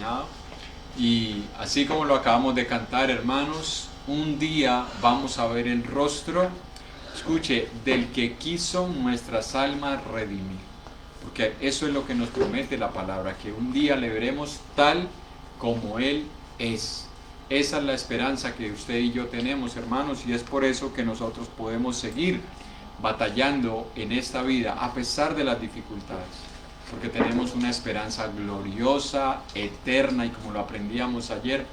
terminado. Y así como lo acabamos de cantar, hermanos, un día vamos a ver el rostro, escuche, del que quiso nuestras almas redimir. Porque eso es lo que nos promete la palabra, que un día le veremos tal como Él es. Esa es la esperanza que usted y yo tenemos, hermanos, y es por eso que nosotros podemos seguir batallando en esta vida a pesar de las dificultades, porque tenemos una esperanza gloriosa, eterna y, como lo aprendíamos ayer,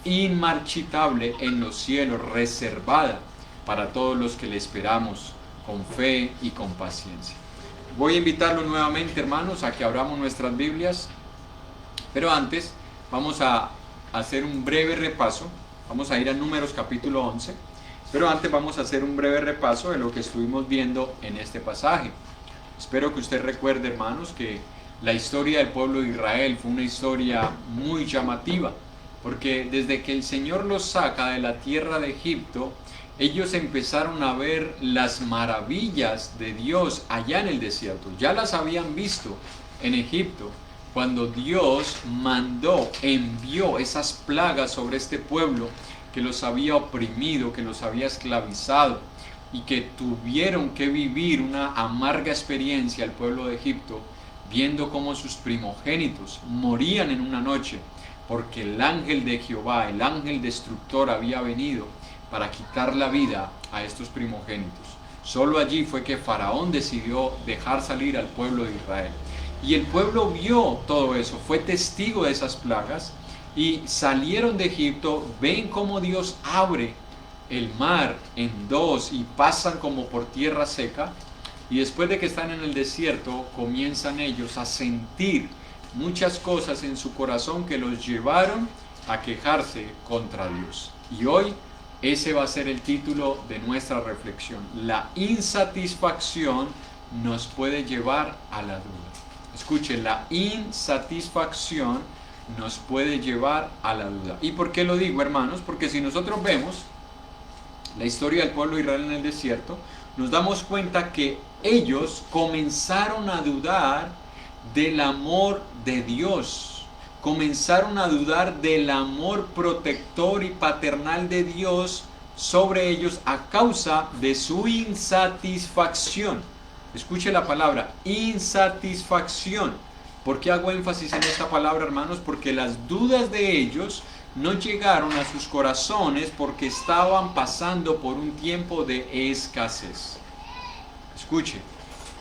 inmarchitable en los cielos, reservada para todos los que le esperamos con fe y con paciencia. Voy a invitarlos nuevamente, hermanos, a que abramos nuestras Biblias, pero antes vamos a hacer un breve repaso. Vamos a ir a Números capítulo 11, pero antes vamos a hacer un breve repaso de lo que estuvimos viendo en este pasaje. Espero que usted recuerde, hermanos, que la historia del pueblo de Israel fue una historia muy llamativa, porque desde que el Señor los saca de la tierra de Egipto, ellos empezaron a ver las maravillas de Dios allá en el desierto. Ya las habían visto en Egipto, cuando Dios envió esas plagas sobre este pueblo que los había oprimido, que los había esclavizado, y que tuvieron que vivir una amarga experiencia al pueblo de Egipto, viendo cómo sus primogénitos morían en una noche, porque el ángel de Jehová, el ángel destructor, había venido para quitar la vida a estos primogénitos. Solo allí fue que Faraón decidió dejar salir al pueblo de Israel. Y el pueblo vio todo eso, fue testigo de esas plagas, y salieron de Egipto, ven cómo Dios abre el mar en dos y pasan como por tierra seca, y después de que están en el desierto comienzan ellos a sentir muchas cosas en su corazón que los llevaron a quejarse contra Dios. Y hoy ese va a ser el título de nuestra reflexión. La insatisfacción nos puede llevar a la duda. Escuche, la insatisfacción nos puede llevar a la duda. ¿Y por qué lo digo, hermanos? Porque si nosotros vemos la historia del pueblo de Israel en el desierto, nos damos cuenta que ellos comenzaron a dudar del amor de Dios, comenzaron a dudar del amor protector y paternal de Dios sobre ellos a causa de su insatisfacción. Escuche la palabra, insatisfacción. ¿Por qué hago énfasis en esta palabra, hermanos? Porque las dudas de ellos no llegaron a sus corazones porque estaban pasando por un tiempo de escasez. Escuche,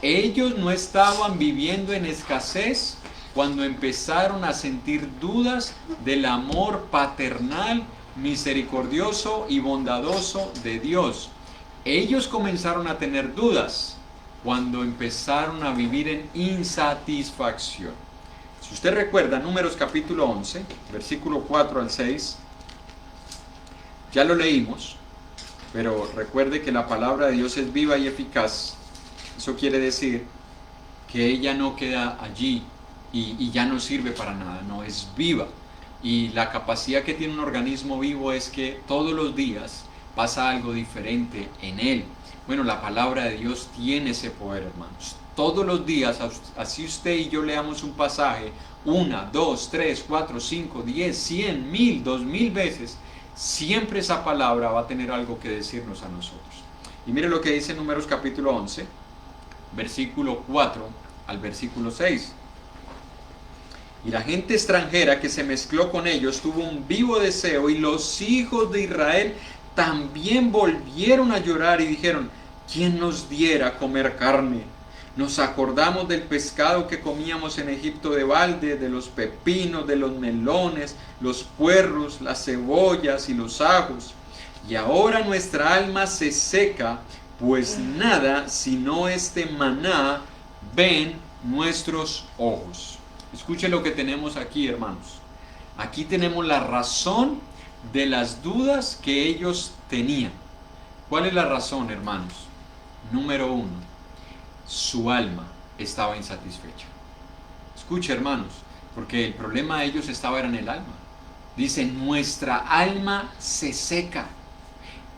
ellos no estaban viviendo en escasez cuando empezaron a sentir dudas del amor paternal, misericordioso y bondadoso de Dios. Ellos comenzaron a tener dudas cuando empezaron a vivir en insatisfacción. Si usted recuerda, Números capítulo 11, versículo 4 al 6, ya lo leímos, pero recuerde que la palabra de Dios es viva y eficaz. Eso quiere decir que ella no queda allí y ya no sirve para nada, no, es viva. Y la capacidad que tiene un organismo vivo es que todos los días pasa algo diferente en él. Bueno, la palabra de Dios tiene ese poder, hermanos. Todos los días, así usted y yo leamos un pasaje 1, 2, 3, 4, 5, 10, 100, 1000, 2000 veces, siempre esa palabra va a tener algo que decirnos a nosotros. Y mire lo que dice Números capítulo 11, versículo 4 al versículo 6. Y la gente extranjera que se mezcló con ellos tuvo un vivo deseo, y los hijos de Israel también volvieron a llorar y dijeron: ¿quién nos diera a comer carne? Nos acordamos del pescado que comíamos en Egipto de balde, de los pepinos, de los melones, los puerros, las cebollas y los ajos. Y ahora nuestra alma se seca, pues nada sino este maná ven nuestros ojos. Escuche lo que tenemos aquí, hermanos. Aquí tenemos la razón de las dudas que ellos tenían. ¿Cuál es la razón, hermanos? Número 1, su alma estaba insatisfecha. Escuche, hermanos, porque el problema de ellos estaba en el alma. Dice, nuestra alma se seca.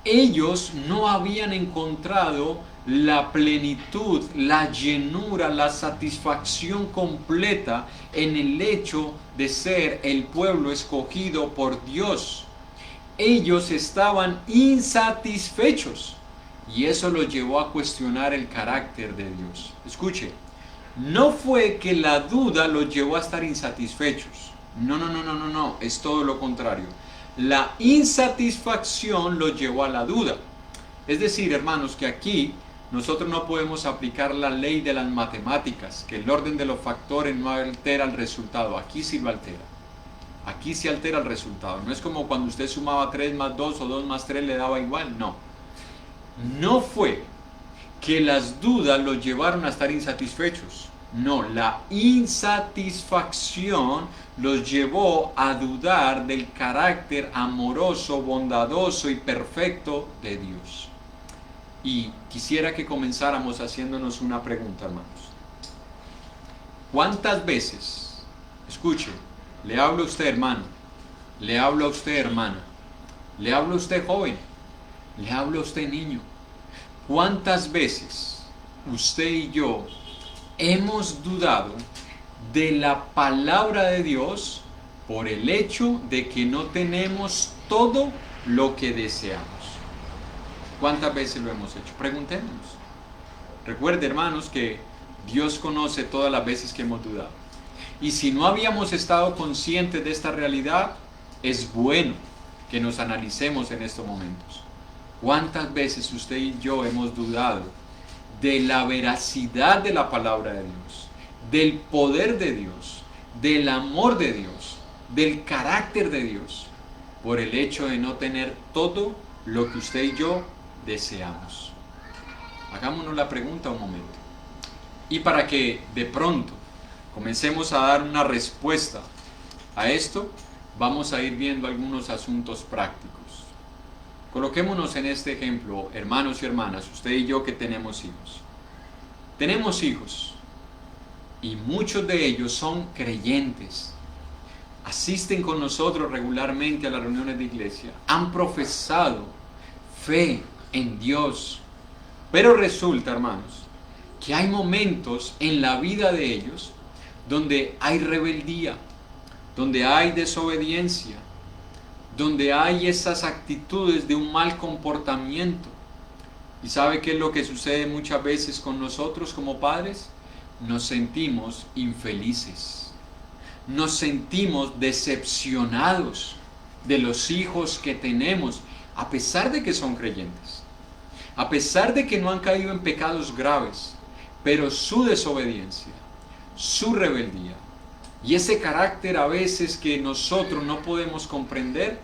Ellos no habían encontrado la plenitud, la llenura, la satisfacción completa en el hecho de ser el pueblo escogido por Dios. Ellos estaban insatisfechos y eso los llevó a cuestionar el carácter de Dios. Escuche, no fue que la duda los llevó a estar insatisfechos. No, es todo lo contrario. La insatisfacción los llevó a la duda. Es decir, hermanos, que aquí nosotros no podemos aplicar la ley de las matemáticas, que el orden de los factores no altera el resultado. Aquí sí lo altera. Aquí sí altera el resultado. No es como cuando usted sumaba 3 más 2 o 2 más 3 le daba igual. No. No fue que las dudas los llevaron a estar insatisfechos. No, la insatisfacción los llevó a dudar del carácter amoroso, bondadoso y perfecto de Dios. Y quisiera que comenzáramos haciéndonos una pregunta, hermanos. ¿Cuántas veces, escuche, le hablo a usted, hermano, le hablo a usted, hermana, le hablo a usted, joven, le hablo a usted, niño? ¿Cuántas veces usted y yo hemos dudado de la palabra de Dios por el hecho de que no tenemos todo lo que deseamos? ¿Cuántas veces lo hemos hecho? Preguntémonos. Recuerde, hermanos, que Dios conoce todas las veces que hemos dudado. Y si no habíamos estado conscientes de esta realidad, es bueno que nos analicemos en estos momentos. ¿Cuántas veces usted y yo hemos dudado de la veracidad de la palabra de Dios, del poder de Dios, del amor de Dios, del carácter de Dios, por el hecho de no tener todo lo que usted y yo deseamos? Hagámonos la pregunta un momento. Y para que de pronto comencemos a dar una respuesta a esto, vamos a ir viendo algunos asuntos prácticos. Coloquémonos en este ejemplo, hermanos y hermanas, usted y yo que tenemos hijos. Tenemos hijos y muchos de ellos son creyentes. Asisten con nosotros regularmente a las reuniones de iglesia. Han profesado fe en Dios. Pero resulta, hermanos, que hay momentos en la vida de ellos donde hay rebeldía, donde hay desobediencia, donde hay esas actitudes de un mal comportamiento. ¿Y sabe qué es lo que sucede muchas veces con nosotros como padres? Nos sentimos infelices, nos sentimos decepcionados de los hijos que tenemos, a pesar de que son creyentes, a pesar de que no han caído en pecados graves, pero su desobediencia, su rebeldía y ese carácter a veces que nosotros no podemos comprender,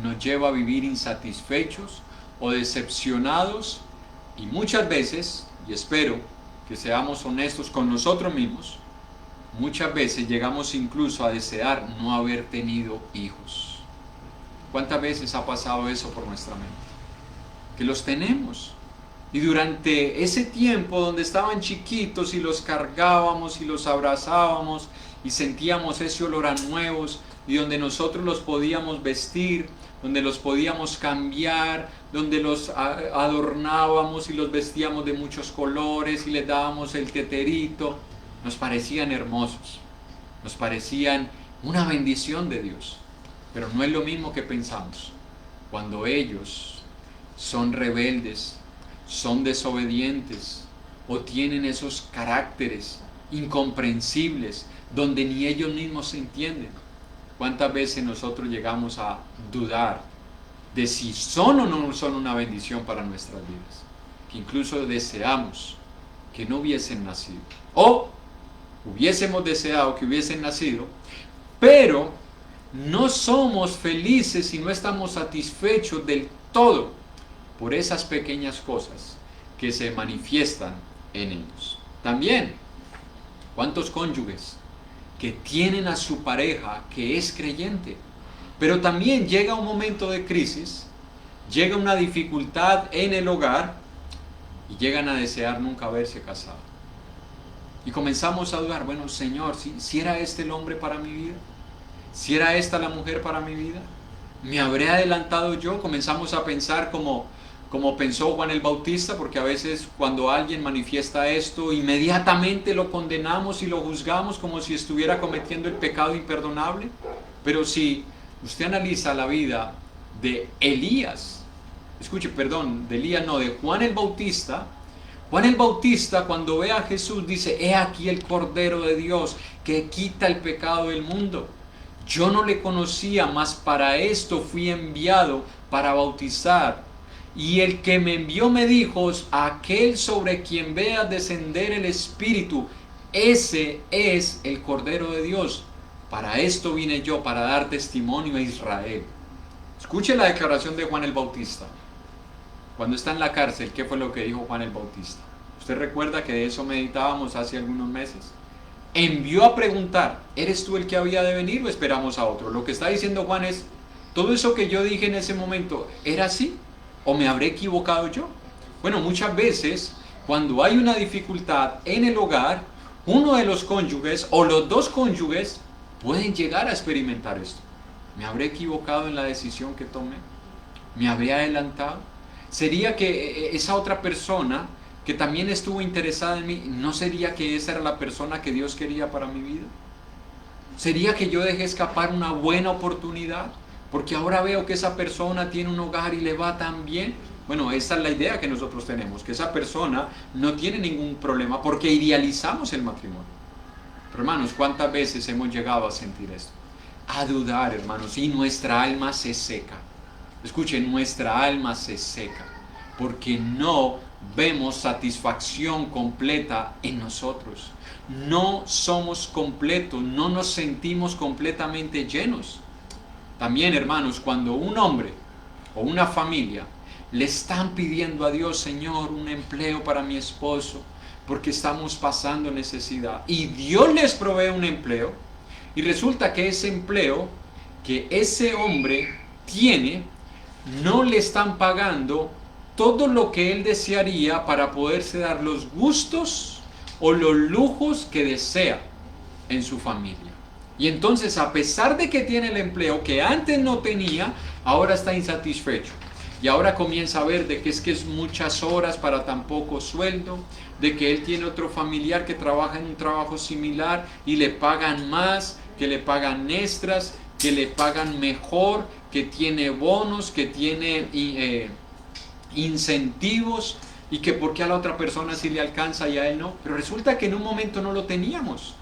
nos lleva a vivir insatisfechos o decepcionados, y muchas veces, y espero que seamos honestos con nosotros mismos, muchas veces llegamos incluso a desear no haber tenido hijos. ¿Cuántas veces ha pasado eso por nuestra mente? Que los tenemos. Y durante ese tiempo donde estaban chiquitos y los cargábamos y los abrazábamos y sentíamos ese olor a nuevos, y donde nosotros los podíamos vestir, donde los podíamos cambiar, donde los adornábamos y los vestíamos de muchos colores y les dábamos el teterito, nos parecían hermosos, nos parecían una bendición de Dios. Pero no es lo mismo que pensamos cuando ellos son rebeldes, son desobedientes o tienen esos caracteres incomprensibles donde ni ellos mismos se entienden. ¿Cuántas veces nosotros llegamos a dudar de si son o no son una bendición para nuestras vidas? Que incluso deseamos que no hubiesen nacido, o hubiésemos deseado que hubiesen nacido, pero no somos felices y no estamos satisfechos del todo por esas pequeñas cosas que se manifiestan en ellos. También, ¿cuántos cónyuges que tienen a su pareja que es creyente, pero también llega un momento de crisis, llega una dificultad en el hogar y llegan a desear nunca haberse casado? Y comenzamos a dudar, bueno, Señor, si era este el hombre para mi vida, si era esta la mujer para mi vida, ¿me habré adelantado yo? Comenzamos a pensar como como pensó Juan el Bautista, porque a veces cuando alguien manifiesta esto, inmediatamente lo condenamos y lo juzgamos como si estuviera cometiendo el pecado imperdonable. Pero si usted analiza la vida de Elías, de Elías no, de Juan el Bautista, cuando ve a Jesús dice: he aquí el Cordero de Dios que quita el pecado del mundo. Yo no le conocía, mas para esto fui enviado, para bautizar. Y el que me envió me dijo: aquel sobre quien veas descender el Espíritu, ese es el Cordero de Dios. Para esto vine yo, para dar testimonio a Israel. Escuche la declaración de Juan el Bautista. Cuando está en la cárcel, ¿qué fue lo que dijo Juan el Bautista? Usted recuerda que de eso meditábamos hace algunos meses. Envió a preguntar: ¿eres tú el que había de venir o esperamos a otro? Lo que está diciendo Juan es: todo eso que yo dije en ese momento, ¿era así? ¿O me habré equivocado yo? Bueno, muchas veces cuando hay una dificultad en el hogar, uno de los cónyuges o los dos cónyuges pueden llegar a experimentar esto. ¿Me habré equivocado en la decisión que tomé? ¿Me habré adelantado? ¿Sería que esa otra persona que también estuvo interesada en mí, no sería que esa era la persona que Dios quería para mi vida? ¿Sería que yo dejé escapar una buena oportunidad porque ahora veo que esa persona tiene un hogar y le va tan bien? Bueno, esa es la idea que nosotros tenemos, que esa persona no tiene ningún problema porque idealizamos el matrimonio. Pero hermanos, ¿cuántas veces hemos llegado a sentir esto? A dudar, hermanos, y nuestra alma se seca. Escuchen, nuestra alma se seca porque no vemos satisfacción completa en nosotros. No somos completos, no nos sentimos completamente llenos. También, hermanos, cuando un hombre o una familia le están pidiendo a Dios: Señor, un empleo para mi esposo, porque estamos pasando necesidad, y Dios les provee un empleo, y resulta que ese empleo que ese hombre tiene, no le están pagando todo lo que él desearía para poderse dar los gustos o los lujos que desea en su familia. Y entonces, a pesar de que tiene el empleo que antes no tenía, ahora está insatisfecho. Y ahora comienza a ver de que es muchas horas para tan poco sueldo, de que él tiene otro familiar que trabaja en un trabajo similar y le pagan más, que le pagan extras, que le pagan mejor, que tiene bonos, que tiene incentivos, y que por qué a la otra persona sí le alcanza y a él no. Pero resulta que en un momento no lo teníamos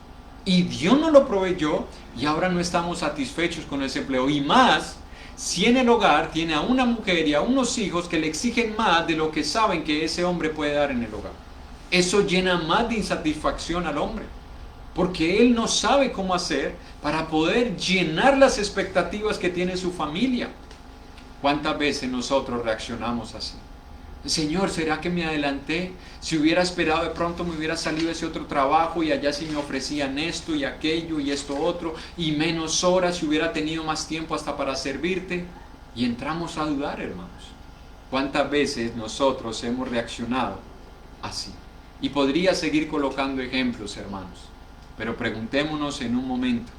y Dios nos lo proveyó, y ahora no estamos satisfechos con ese empleo. Y más si en el hogar tiene a una mujer y a unos hijos que le exigen más de lo que saben que ese hombre puede dar en el hogar. Eso llena más de insatisfacción al hombre, porque él no sabe cómo hacer para poder llenar las expectativas que tiene su familia. ¿Cuántas veces nosotros reaccionamos así? Señor, ¿será que me adelanté? Si hubiera esperado, de pronto me hubiera salido ese otro trabajo y allá sí me ofrecían esto y aquello y esto otro, y menos horas, si hubiera tenido más tiempo hasta para servirte. Y entramos a dudar, hermanos. ¿Cuántas veces nosotros hemos reaccionado así? Y podría seguir colocando ejemplos, hermanos, pero preguntémonos en un momento: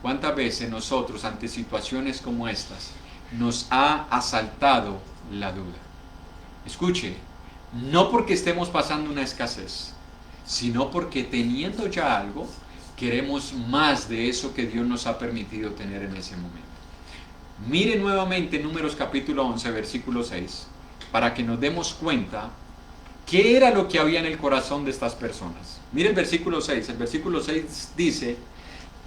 ¿cuántas veces nosotros, ante situaciones como estas, nos ha asaltado la duda? Escuche, no porque estemos pasando una escasez, sino porque teniendo ya algo, queremos más de eso que Dios nos ha permitido tener en ese momento. Mire nuevamente Números capítulo 11, versículo 6, para que nos demos cuenta qué era lo que había en el corazón de estas personas. Mire el versículo 6 dice: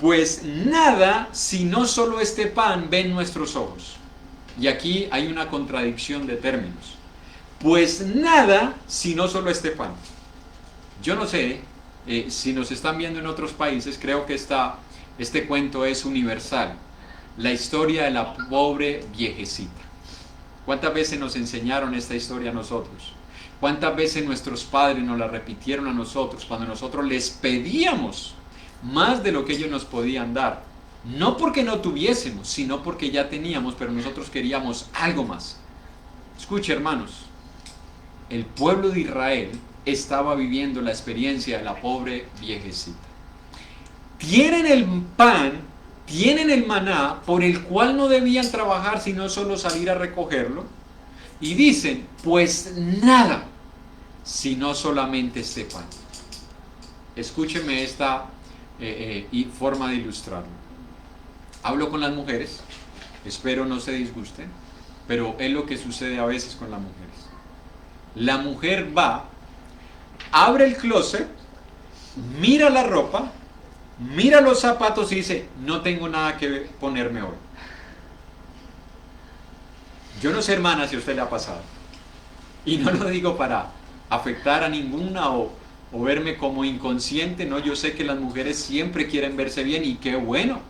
pues nada, sino solo este pan ven nuestros ojos. Y aquí hay una contradicción de términos. Pues nada, sino solo este pan. Yo no sé si nos están viendo en otros países, creo que este cuento es universal. La historia de la pobre viejecita. ¿Cuántas veces nos enseñaron esta historia a nosotros? ¿Cuántas veces nuestros padres nos la repitieron a nosotros cuando nosotros les pedíamos más de lo que ellos nos podían dar? No porque no tuviésemos, sino porque ya teníamos, pero nosotros queríamos algo más. Escuche, hermanos, el pueblo de Israel estaba viviendo la experiencia de la pobre viejecita. Tienen el pan, tienen el maná, por el cual no debían trabajar sino solo salir a recogerlo, Y dicen, pues nada, sino solamente este pan. Escúcheme esta forma de ilustrarlo. Hablo con las mujeres, espero no se disgusten, pero es lo que sucede a veces con las mujeres. La mujer va, abre el closet, mira la ropa, mira los zapatos y dice, no tengo nada que ponerme hoy. Yo no sé, hermana, si a usted le ha pasado. Y no lo digo para afectar a ninguna o verme como inconsciente, no, yo sé que las mujeres siempre quieren verse bien y qué bueno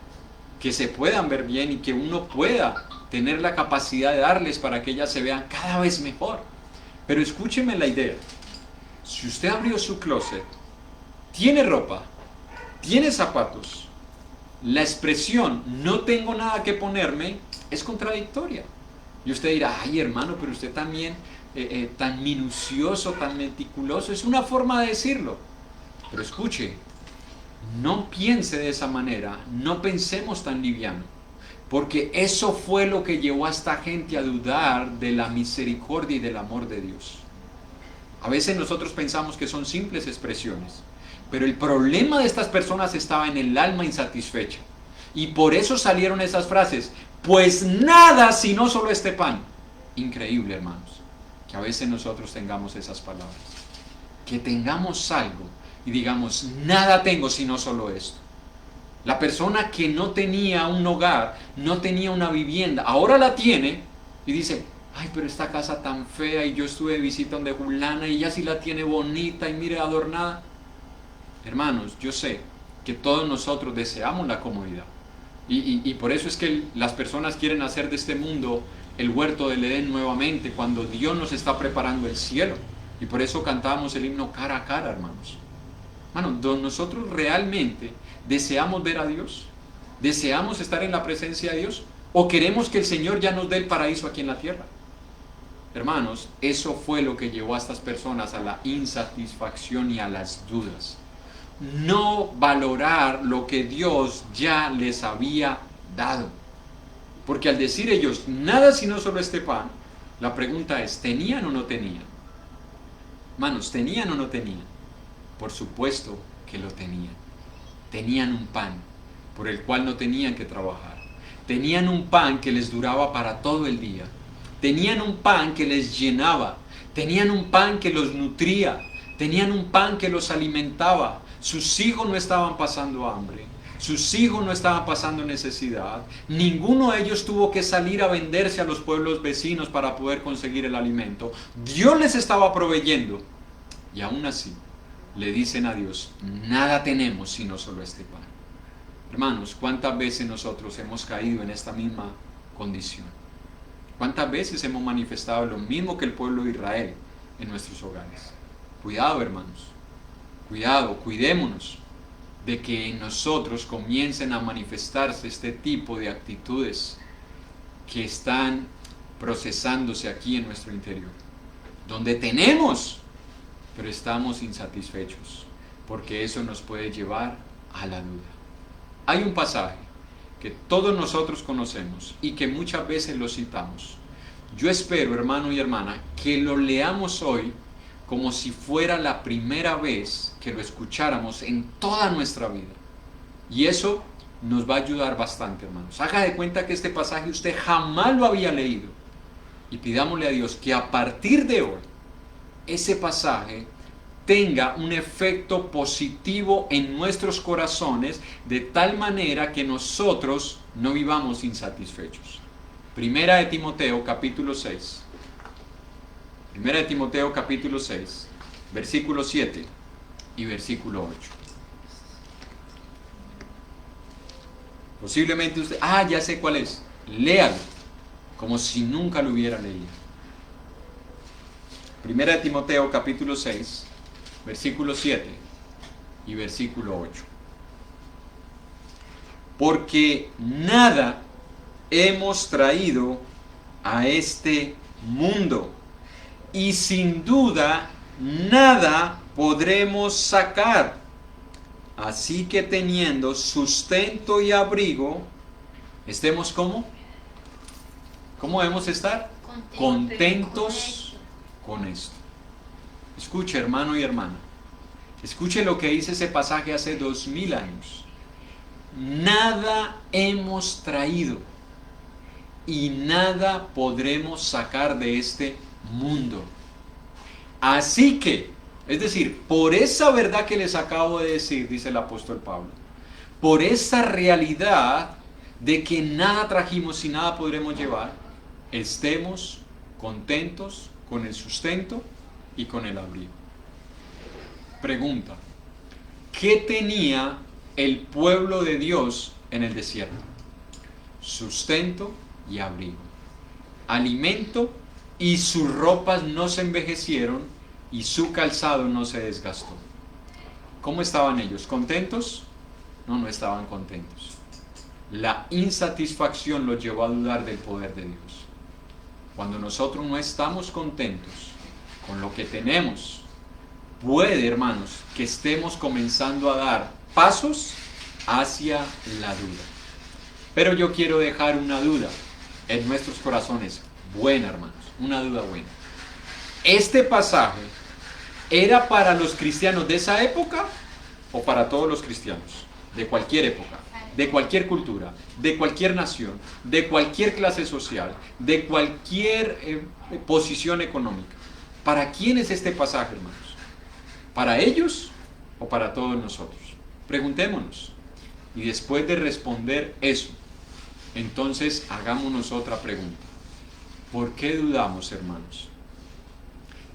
que se puedan ver bien y que uno pueda tener la capacidad de darles para que ellas se vean cada vez mejor. Pero escúcheme la idea, si usted abrió su closet, tiene ropa, tiene zapatos, la expresión no tengo nada que ponerme es contradictoria. Y usted dirá, ay hermano, pero usted también tan minucioso, tan meticuloso, es una forma de decirlo. Pero escuche, no piense de esa manera, no pensemos tan liviano, porque eso fue lo que llevó a esta gente a dudar de la misericordia y del amor de Dios. A veces nosotros pensamos que son simples expresiones, pero el problema de estas personas estaba en el alma insatisfecha. Y por eso salieron esas frases, pues nada sino solo este pan. Increíble, hermanos, que a veces nosotros tengamos esas palabras, que tengamos algo y digamos, nada tengo sino solo esto. La persona que no tenía un hogar, no tenía una vivienda, ahora la tiene y dice, ay, pero esta casa tan fea y yo estuve de visita donde Julana y ella sí la tiene bonita y mire adornada. Hermanos, yo sé que todos nosotros deseamos la comodidad y por eso es que las personas quieren hacer de este mundo el huerto del Edén nuevamente, cuando Dios nos está preparando el cielo. Y por eso cantamos el himno cara a cara, hermanos. Hermanos, nosotros realmente deseamos ver a Dios, deseamos estar en la presencia de Dios, o queremos que el Señor ya nos dé el paraíso aquí en la tierra. Hermanos, eso fue lo que llevó a estas personas a la insatisfacción y a las dudas. No valorar lo que Dios ya les había dado. Porque al decir ellos, nada sino solo este pan, la pregunta es, ¿tenían o no tenían? Hermanos, ¿tenían o no tenían? Por supuesto que lo tenían. Tenían un pan por el cual no tenían que trabajar. Tenían un pan que les duraba para todo el día. Tenían un pan que les llenaba. Tenían un pan que los nutría. Tenían un pan que los alimentaba. Sus hijos no estaban pasando hambre. Sus hijos no estaban pasando necesidad. Ninguno de ellos tuvo que salir a venderse a los pueblos vecinos para poder conseguir el alimento. Dios les estaba proveyendo. Y aún así, le dicen a Dios, nada tenemos sino solo este pan. Hermanos, ¿cuántas veces nosotros hemos caído en esta misma condición? ¿Cuántas veces hemos manifestado lo mismo que el pueblo de Israel en nuestros hogares? Cuidado, hermanos. Cuidado, cuidémonos de que en nosotros comiencen a manifestarse este tipo de actitudes que están procesándose aquí en nuestro interior. Donde tenemos, pero estamos insatisfechos, porque eso nos puede llevar a la duda. Hay un pasaje que todos nosotros conocemos y que muchas veces lo citamos. Yo espero, hermano y hermana, que lo leamos hoy como si fuera la primera vez que lo escucháramos en toda nuestra vida. Y eso nos va a ayudar bastante, hermanos. Haga de cuenta que este pasaje usted jamás lo había leído. Y pidámosle a Dios que a partir de hoy, ese pasaje tenga un efecto positivo en nuestros corazones, de tal manera que nosotros no vivamos insatisfechos. Primera de Timoteo capítulo 6. Primera de Timoteo capítulo 6, versículo 7 y versículo 8. Posiblemente usted, ya sé cuál es. Léalo, como si nunca lo hubiera leído. Primera de Timoteo capítulo 6, versículo 7 y versículo 8. Porque nada hemos traído a este mundo, y sin duda nada podremos sacar. Así que teniendo sustento y abrigo, estemos ¿cómo? ¿Cómo debemos estar? contentos con esto. Escuche, hermano y hermana, escuche lo que dice ese pasaje hace 2000 años. Nada hemos traído y nada podremos sacar de este mundo. Así que, es decir, por esa verdad que les acabo de decir, dice el apóstol Pablo, por esa realidad de que nada trajimos y nada podremos llevar, estemos contentos con el sustento y con el abrigo. Pregunta: ¿qué tenía el pueblo de Dios en el desierto? Sustento y abrigo, alimento, y sus ropas no se envejecieron y su calzado no se desgastó. ¿Cómo estaban ellos? ¿Contentos? No, no estaban contentos. La insatisfacción los llevó a dudar del poder de Dios. Cuando nosotros no estamos contentos con lo que tenemos, puede, hermanos, que estemos comenzando a dar pasos hacia la duda. Pero yo quiero dejar una duda en nuestros corazones, buena, hermanos, una duda buena. ¿Este pasaje era para los cristianos de esa época o para todos los cristianos? De cualquier época, de cualquier cultura, de cualquier nación, de cualquier clase social, de cualquier posición económica. ¿Para quién es este pasaje, hermanos? ¿Para ellos o para todos nosotros? Preguntémonos. Y después de responder eso, entonces hagámonos otra pregunta. ¿Por qué dudamos, hermanos?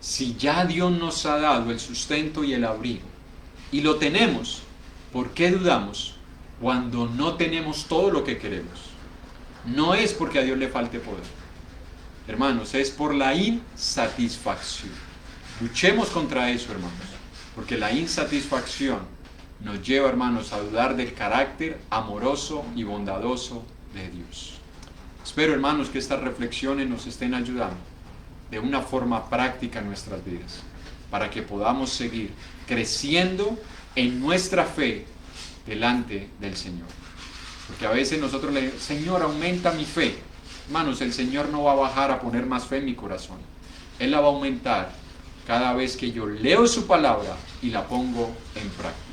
Si ya Dios nos ha dado el sustento y el abrigo, y lo tenemos, ¿por qué dudamos cuando no tenemos todo lo que queremos? No es porque a Dios le falte poder, hermanos, es por la insatisfacción. Luchemos contra eso, hermanos, porque la insatisfacción nos lleva, hermanos, a dudar del carácter amoroso y bondadoso de Dios. Espero, hermanos, que estas reflexiones nos estén ayudando de una forma práctica en nuestras vidas, para que podamos seguir creciendo en nuestra fe delante del Señor. Porque a veces nosotros le decimos: Señor, aumenta mi fe. Hermanos, el Señor no va a bajar a poner más fe en mi corazón. Él la va a aumentar cada vez que yo leo su palabra y la pongo en práctica.